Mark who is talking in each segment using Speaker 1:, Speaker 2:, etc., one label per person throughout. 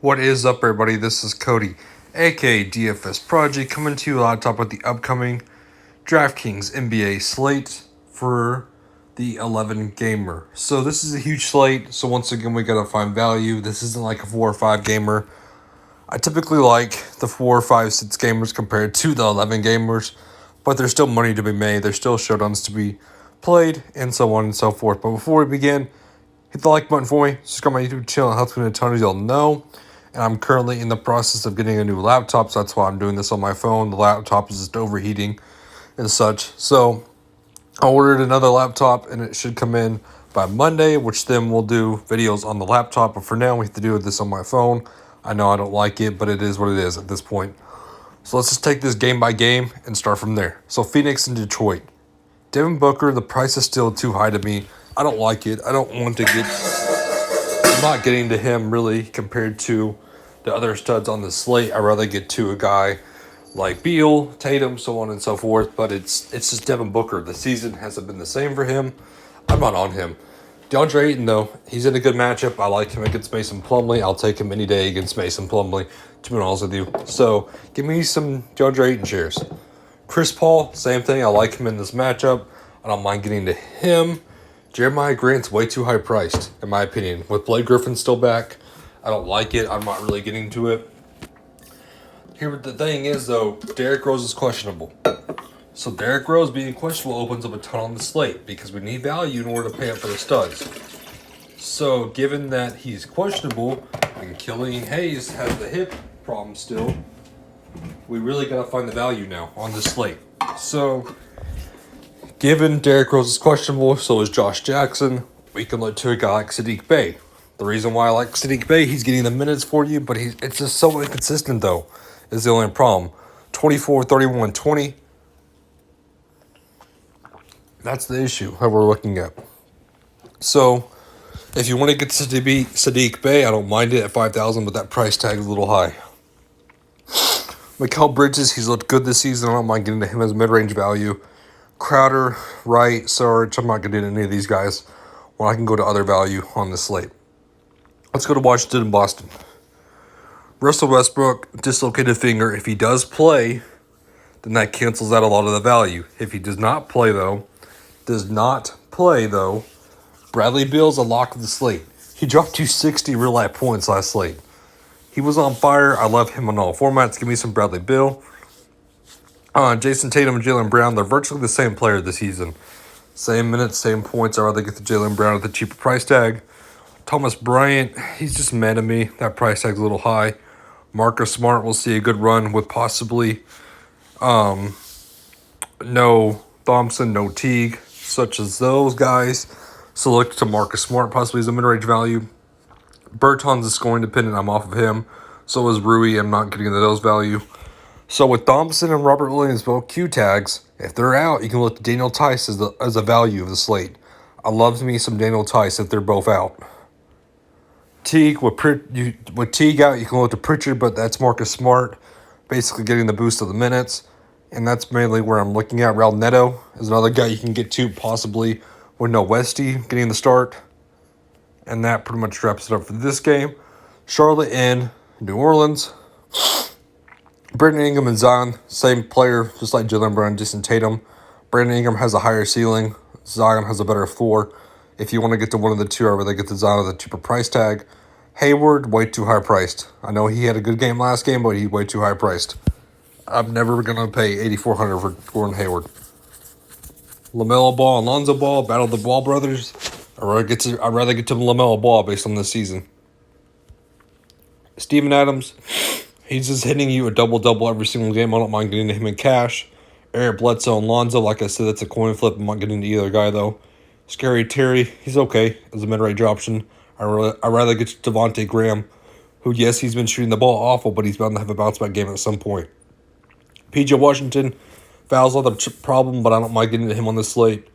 Speaker 1: What is up, everybody? This is Cody, aka DFS Project, coming to you live top with the upcoming DraftKings NBA slate for the 11 gamer. So this is a huge slate. So once again, we gotta find value. This isn't like a 4 or 5 gamer. I typically like the 4, 5, 6 gamers compared to the 11 gamers, but there's still money to be made. There's still showdowns to be played, and so on and so forth. But before we begin, hit the like button for me. Subscribe to my YouTube channel. It helps me a ton, as y'all know. And I'm currently in the process of getting a new laptop, so that's why I'm doing this on my phone. The laptop is just overheating and such. So I ordered another laptop, and it should come in by Monday, which then we'll do videos on the laptop. But for now, we have to do this on my phone. I know I don't like it, but it is what it is at this point. So let's just take this game by game and start from there. So Phoenix and Detroit. Devin Booker, the price is still too high to me. I don't like it. I don't want to I'm not getting to him really compared to the other studs on the slate. I'd rather get to a guy like Beal, Tatum, so on and so forth. But it's just Devin Booker. The season hasn't been the same for him. I'm not on him. DeAndre Ayton, though, he's in a good matchup. I like him against Mason Plumlee. I'll take him any day against Mason Plumlee, to be honest with you. So give me some DeAndre Ayton shares. Chris Paul, same thing. I like him in this matchup. I don't mind getting to him. Jeremiah Grant's way too high priced, in my opinion. With Blake Griffin still back, I don't like it. I'm not really getting to it. Here, the thing is, though, Derrick Rose is questionable. So Derrick Rose being questionable opens up a ton on the slate because we need value in order to pay up for the studs. So given that he's questionable and Killian Hayes has the hip problem still, we really got to find the value now on this slate. So given Derrick Rose is questionable, so is Josh Jackson, we can look to a guy like Saddiq Bey. The reason why I like Saddiq Bey, he's getting the minutes for you, but it's just so inconsistent, though, is the only problem. 24, 31, 20. That's the issue that we're looking at. So if you want to get Saddiq Bey, I don't mind it at $5,000, but that price tag is a little high. Mckell Bridges, he's looked good this season. I don't mind getting to him as mid-range value. Crowder, Wright, Sarge, I'm not going to do any of these guys when I can go to other value on this slate. Let's go to Washington and Boston. Russell Westbrook, dislocated finger. If he does play, then that cancels out a lot of the value. If he does not play, though, Bradley Beal's a lock of the slate. He dropped 260 real-life points last slate. He was on fire. I love him on all formats. Give me some Bradley Beal. Jason Tatum and Jaylen Brown, they're virtually the same player this season. Same minutes, same points. I'd rather get the Jaylen Brown at the cheaper price tag. Thomas Bryant, he's just mad at me. That price tag's a little high. Marcus Smart will see a good run with possibly no Thompson, no Teague, such as those guys. So look to Marcus Smart possibly as a mid-range value. Bertans is scoring dependent. I'm off of him. So is Rui. I'm not getting into those value. So with Thompson and Robert Williams both Q tags, if they're out, you can look to Daniel Tice as a value of the slate. I love me some Daniel Tice if they're both out. Teague with Teague out, you can look to Pritchard, but that's Marcus Smart, basically getting the boost of the minutes, and that's mainly where I'm looking at. Raul Neto is another guy you can get to possibly with no Westy getting the start, and that pretty much wraps it up for this game. Charlotte and New Orleans. Brandon Ingram and Zion, same player, just like Jaylen Brown and Jason Tatum. Brandon Ingram has a higher ceiling. Zion has a better floor. If you want to get to one of the two, I'd rather get the Zion at the cheaper price tag. Hayward, way too high priced. I know he had a good game last game, but he's way too high priced. I'm never going to pay $8,400 for Gordon Hayward. LaMelo Ball and Lonzo Ball, battle the Ball brothers. I'd rather get to LaMelo Ball based on this season. Steven Adams, he's just hitting you a double-double every single game. I don't mind getting to him in cash. Eric Bledsoe and Lonzo, like I said, that's a coin flip. I'm not getting to either guy, though. Scary Terry, he's okay as a mid-range option. I'd rather get to Devontae Graham, who, yes, he's been shooting the ball awful, but he's bound to have a bounce-back game at some point. P.J. Washington, fouls are the problem, but I don't mind getting to him on this slate.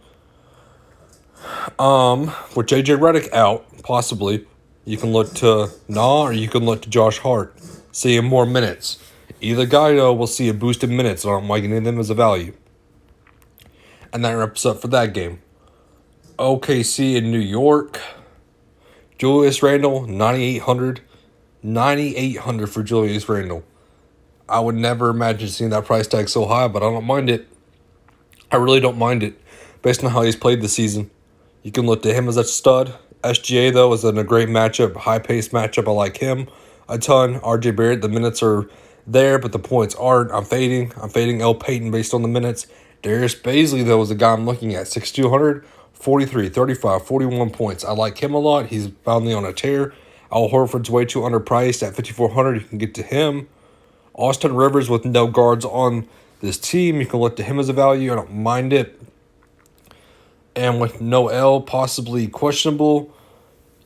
Speaker 1: With J.J. Redick out, possibly, you can look to or you can look to Josh Hart, seeing more minutes. Either guy, though, will see a boost in minutes, so I don't mind getting them as a value. And that wraps up for that game. OKC in New York. Julius Randle, 9,800. $9,800 for Julius Randle. I would never imagine seeing that price tag so high, but I don't mind it. I really don't mind it, based on how he's played this season. You can look to him as a stud. SGA, though, is in a great matchup, high-paced matchup. I like him a ton. RJ Barrett, the minutes are there, but the points aren't. I'm fading L. Payton based on the minutes. Darius Bazley, though, is the guy I'm looking at. 6,200, 43, 35, 41 points. I like him a lot. He's finally on a tear. Al Horford's way too underpriced at 5,400. You can get to him. Austin Rivers with no guards on this team. You can look to him as a value. I don't mind it. And with Noel possibly questionable,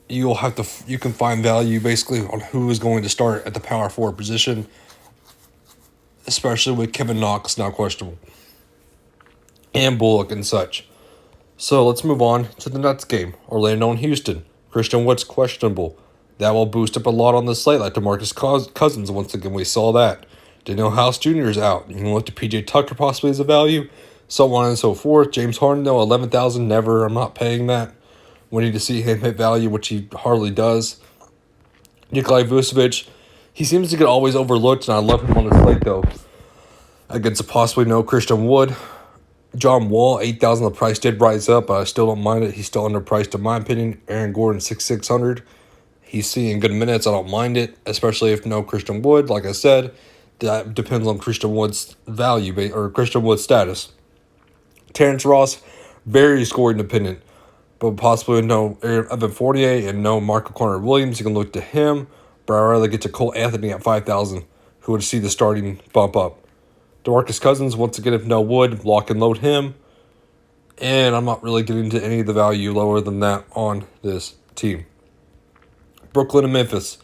Speaker 1: you can find value basically on who is going to start at the power forward position, especially with Kevin Knox now questionable and Bullock and such. So let's move on to the Nets game. Orlando and Houston. Christian Wood's questionable. That will boost up a lot on the slate, like DeMarcus Cousins. Once again, we saw that. Daniel House Jr. is out. You can look to PJ Tucker possibly as a value, so on and so forth. James Harden, though, 11,000, never. I'm not paying that. We need to see him hit value, which he hardly does. Nikolai Vucevic, he seems to get always overlooked, and I love him on the slate, though, against a possibly no Christian Wood. John Wall, 8,000. The price did rise up, but I still don't mind it. He's still underpriced in my opinion. Aaron Gordon, 6,600. He's seeing good minutes. I don't mind it, especially if no Christian Wood. Like I said, that depends on Christian Wood's value or Christian Wood's status. Terrence Ross, very scoring dependent, but possibly no Evan Fournier and no Marco Connor Williams. You can look to him, but I'd rather get to Cole Anthony at 5,000, who would see the starting bump up. DeMarcus Cousins, once again, if no Wood, lock and load him. And I'm not really getting to any of the value lower than that on this team. Brooklyn and Memphis.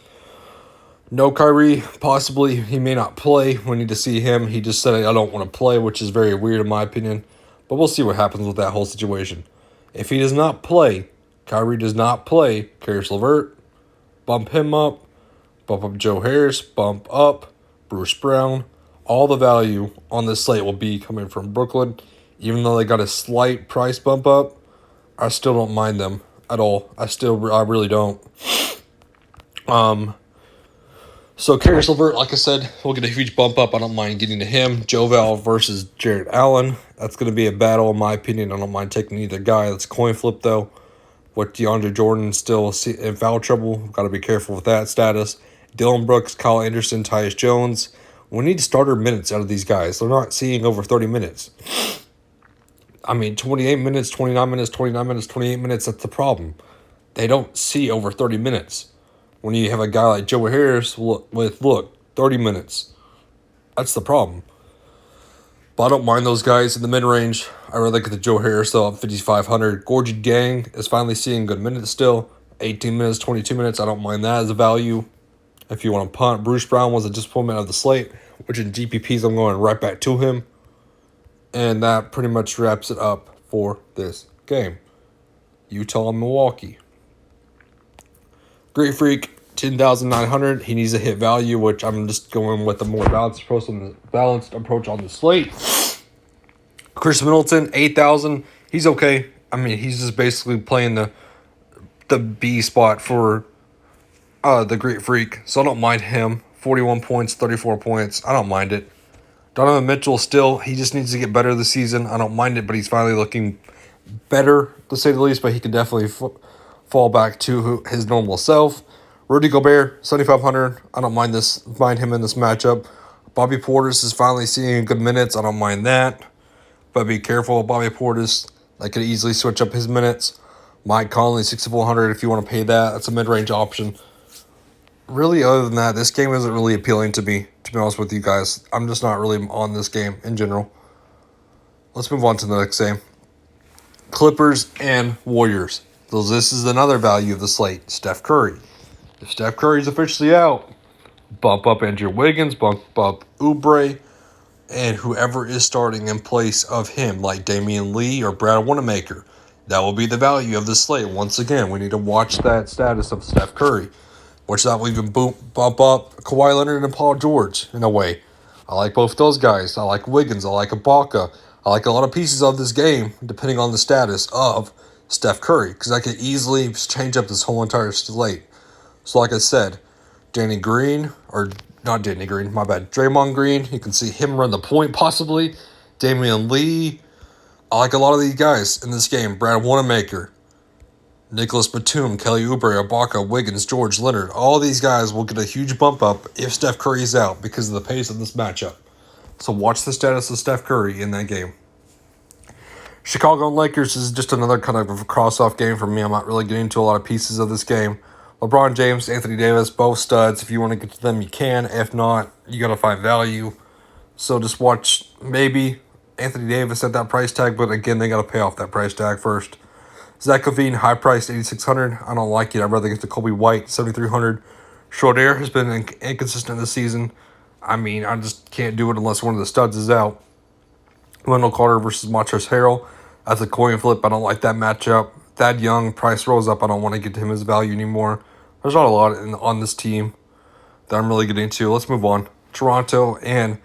Speaker 1: No Kyrie, possibly. He may not play. We need to see him. He just said, I don't want to play, which is very weird in my opinion. But we'll see what happens with that whole situation. If he does not play, Kyrie does not play, Karis LeVert, bump him up Joe Harris, bump up Bruce Brown. All the value on this slate will be coming from Brooklyn. Even though they got a slight price bump up, I still don't mind them at all. I really don't. So Karis LeVert, like I said, will get a huge bump up. I don't mind getting to him. Joe Val versus Jared Allen. That's going to be a battle, in my opinion. I don't mind taking either guy. That's a coin flip, though. With DeAndre Jordan still in foul trouble, got to be careful with that status. Dylan Brooks, Kyle Anderson, Tyus Jones. We need starter minutes out of these guys. They're not seeing over 30 minutes. I mean, 28 minutes, 29 minutes, 29 minutes, 28 minutes, that's the problem. They don't see over 30 minutes. When you have a guy like Joe Harris with 30 minutes, that's the problem. But I don't mind those guys in the mid-range. I really get the Joe Harris, though, at 5,500. Gorgie Gang is finally seeing good minutes still. 18 minutes, 22 minutes, I don't mind that as a value. If you want to punt, Bruce Brown was a disappointment of the slate, which in GPPs I'm going right back to him. And that pretty much wraps it up for this game. Utah and Milwaukee. Great Freak, 10,900. He needs to hit value, which I'm just going with a more balanced approach on the slate. Chris Middleton, 8,000. He's okay. I mean, he's just basically playing the B spot for the Great Freak, so I don't mind him. 41 points, 34 points. I don't mind it. Donovan Mitchell still, he just needs to get better this season. I don't mind it, but he's finally looking better, to say the least, but he can definitely fall back to his normal self. Rudy Gobert, 7,500. I don't mind him in this matchup. Bobby Portis is finally seeing good minutes. I don't mind that. But be careful of Bobby Portis. I could easily switch up his minutes. Mike Conley, 6,400 if you want to pay that. That's a mid-range option. Really, other than that, this game isn't really appealing to me, to be honest with you guys. I'm just not really on this game in general. Let's move on to the next game. Clippers and Warriors. So this is another value of the slate. Steph Curry. If Steph Curry's officially out, bump up Andrew Wiggins, bump up Oubre, and whoever is starting in place of him, like Damian Lee or Brad Wanamaker. That will be the value of the slate. Once again, we need to watch that status of Steph Curry, which that will even bump up Kawhi Leonard and Paul George in a way. I like both those guys. I like Wiggins. I like Ibaka. I like a lot of pieces of this game, depending on the status of Steph Curry, because I could easily change up this whole entire slate. So like I said, Danny Green, or not Danny Green, my bad, Draymond Green. You can see him run the point possibly. Damian Lee. I like a lot of these guys in this game. Brad Wanamaker, Nicholas Batum, Kelly Oubre, Ibaka, Wiggins, George Leonard. All these guys will get a huge bump up if Steph Curry is out because of the pace of this matchup. So watch the status of Steph Curry in that game. Chicago and Lakers is just another kind of a cross-off game for me. I'm not really getting into a lot of pieces of this game. LeBron James, Anthony Davis, both studs. If you want to get to them, you can. If not, you got to find value. So just watch maybe Anthony Davis at that price tag, but again, they got to pay off that price tag first. Zach Cavine, high priced, 8,600. I don't like it. I'd rather get to Kobe White, 7,300. Schroeder has been inconsistent this season. I mean, I just can't do it unless one of the studs is out. Wendell Carter versus Montrezl Harrell. That's a coin flip. I don't like that matchup. Thad Young, price rolls up. I don't want to get to him his value anymore. There's not a lot on this team that I'm really getting to. Let's move on. Toronto and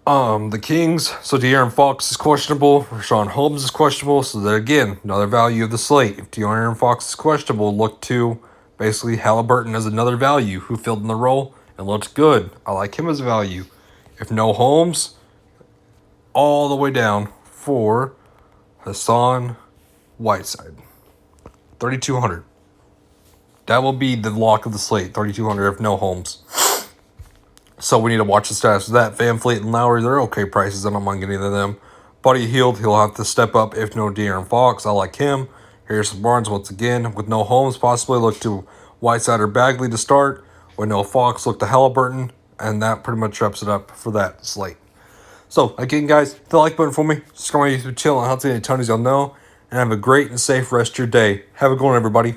Speaker 1: the Kings. So De'Aaron Fox is questionable. Rashawn Holmes is questionable. So there again, another value of the slate. If De'Aaron Fox is questionable, look to basically Halliburton as another value who filled in the role and looked good. I like him as a value. If no Holmes, all the way down for Hassan Whiteside. 3,200. That will be the lock of the slate, 3,200 if no Holmes. So we need to watch the status of that. Van Fleet and Lowry, they're okay prices. I don't mind getting to them. Buddy Hield, he'll have to step up if no De'Aaron Fox. I like him. Harrison Barnes, once again, with no Holmes, possibly look to Whiteside or Bagley to start. With no Fox, look to Halliburton. And that pretty much wraps it up for that slate. So, again, guys, hit the like button for me. Subscribe to my YouTube channel. I'll tell you any Tonys y'all know. And have a great and safe rest of your day. Have a good one, everybody.